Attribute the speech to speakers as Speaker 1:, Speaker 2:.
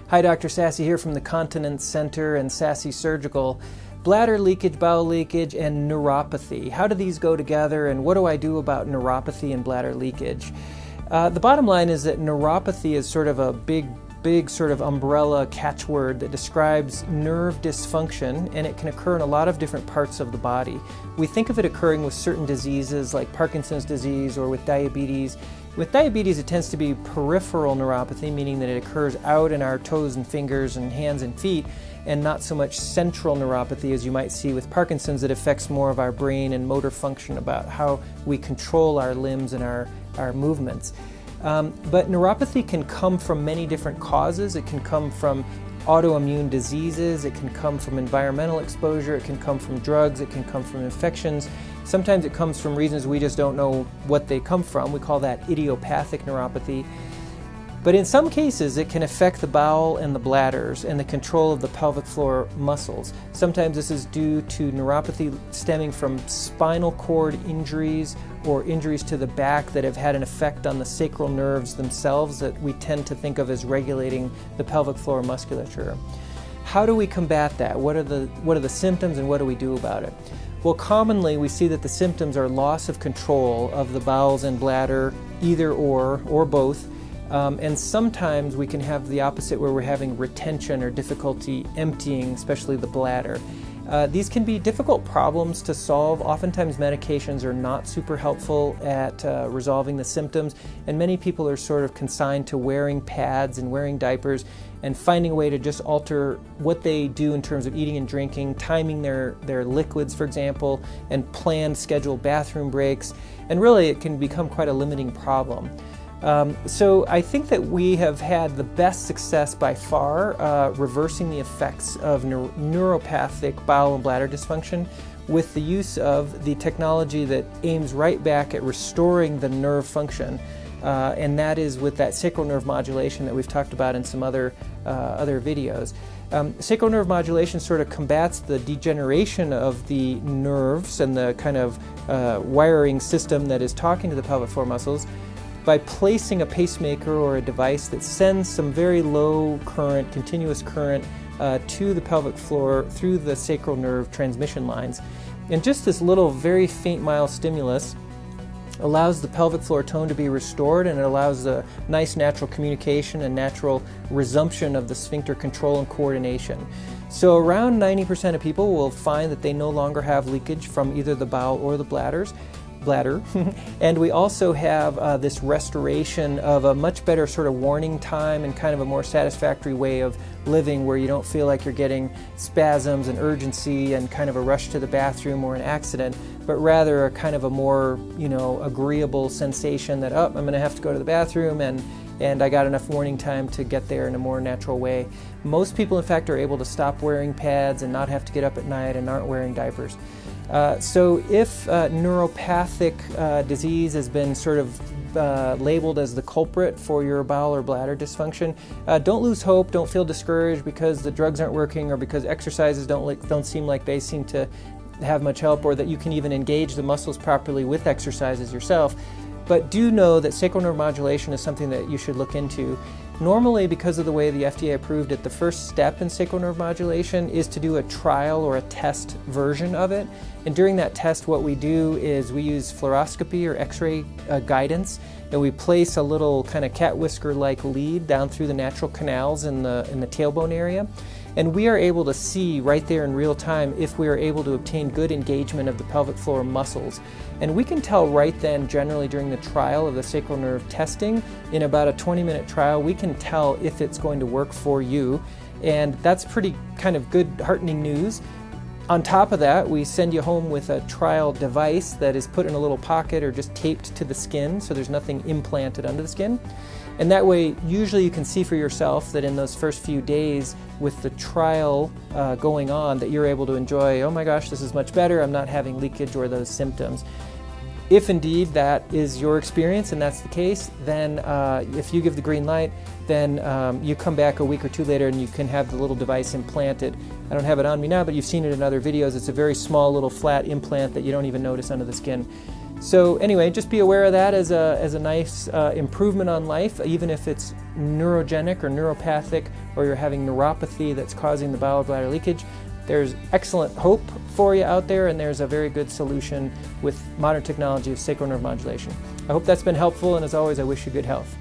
Speaker 1: Hi, Dr. Sasse here from the Continence Center and Sasse Surgical. Bladder leakage, bowel leakage, and neuropathy. How do these go together, and what do I do about neuropathy and bladder leakage? The bottom line is that neuropathy is sort of a big sort of umbrella catchword that describes nerve dysfunction, and it can occur in a lot of different parts of the body. We think of it occurring with certain diseases like Parkinson's disease or with diabetes. With diabetes, it tends to be peripheral neuropathy, meaning that it occurs out in our toes and fingers and hands and feet, and not so much central neuropathy as you might see with Parkinson's that affects more of our brain and motor function, about how we control our limbs and our movements. But neuropathy can come from many different causes. It can come from autoimmune diseases, it can come from environmental exposure, it can come from drugs, it can come from infections. Sometimes it comes from reasons we just don't know what they come from. We call that idiopathic neuropathy. But in some cases, it can affect the bowel and the bladders and the control of the pelvic floor muscles. Sometimes this is due to neuropathy stemming from spinal cord injuries or injuries to the back that have had an effect on the sacral nerves themselves that we tend to think of as regulating the pelvic floor musculature. How do we combat that? What are the symptoms, and what do we do about it? Well, commonly we see that the symptoms are loss of control of the bowels and bladder, either or both. And sometimes we can have the opposite, where we're having retention or difficulty emptying, especially the bladder. These can be difficult problems to solve. Oftentimes medications are not super helpful at resolving the symptoms, and many people are sort of consigned to wearing pads and wearing diapers and finding a way to just alter what they do in terms of eating and drinking, timing their liquids, for example, and planned scheduled bathroom breaks. And really it can become quite a limiting problem. So I think that we have had the best success by far reversing the effects of neuropathic bowel and bladder dysfunction with the use of the technology that aims right back at restoring the nerve function, and that is with that sacral nerve modulation that we've talked about in some other videos. Sacral nerve modulation sort of combats the degeneration of the nerves and the kind of wiring system that is talking to the pelvic floor muscles by placing a pacemaker or a device that sends some very low current, continuous current to the pelvic floor through the sacral nerve transmission lines. And just this little very faint mild stimulus allows the pelvic floor tone to be restored, and it allows a nice natural communication and natural resumption of the sphincter control and coordination. So around 90% of people will find that they no longer have leakage from either the bowel or the bladder. And we also have this restoration of a much better sort of warning time and kind of a more satisfactory way of living, where you don't feel like you're getting spasms and urgency and kind of a rush to the bathroom or an accident, but rather a kind of a more, agreeable sensation that, I'm going to have to go to the bathroom, and I got enough warning time to get there in a more natural way. Most people, in fact, are able to stop wearing pads and not have to get up at night and aren't wearing diapers. So if neuropathic disease has been sort of labeled as the culprit for your bowel or bladder dysfunction, don't lose hope, don't feel discouraged because the drugs aren't working or because exercises don't seem like they seem to have much help, or that you can even engage the muscles properly with exercises yourself. But do know that sacral nerve modulation is something that you should look into. Normally, because of the way the FDA approved it, the first step in sacral nerve modulation is to do a trial or a test version of it. And during that test, what we do is we use fluoroscopy or X-ray guidance, and we place a little kind of cat whisker-like lead down through the natural canals in the tailbone area. And we are able to see right there in real time if we are able to obtain good engagement of the pelvic floor muscles. And we can tell right then, generally during the trial of the sacral nerve testing, in about a 20-minute trial, we can tell if it's going to work for you. And that's pretty kind of good, heartening news. On top of that, we send you home with a trial device that is put in a little pocket or just taped to the skin, so there's nothing implanted under the skin. And that way, usually you can see for yourself that in those first few days with the trial going on, that you're able to enjoy, oh my gosh, this is much better, I'm not having leakage or those symptoms. If indeed that is your experience and that's the case, then if you give the green light, then you come back a week or two later and you can have the little device implanted. I don't have it on me now, but you've seen it in other videos. It's a very small little flat implant that you don't even notice under the skin. So anyway, just be aware of that as a nice improvement on life, even if it's neurogenic or neuropathic, or you're having neuropathy that's causing the bowel bladder leakage. There's excellent hope for you out there, and there's a very good solution with modern technology of sacral nerve modulation. I hope that's been helpful, and as always, I wish you good health.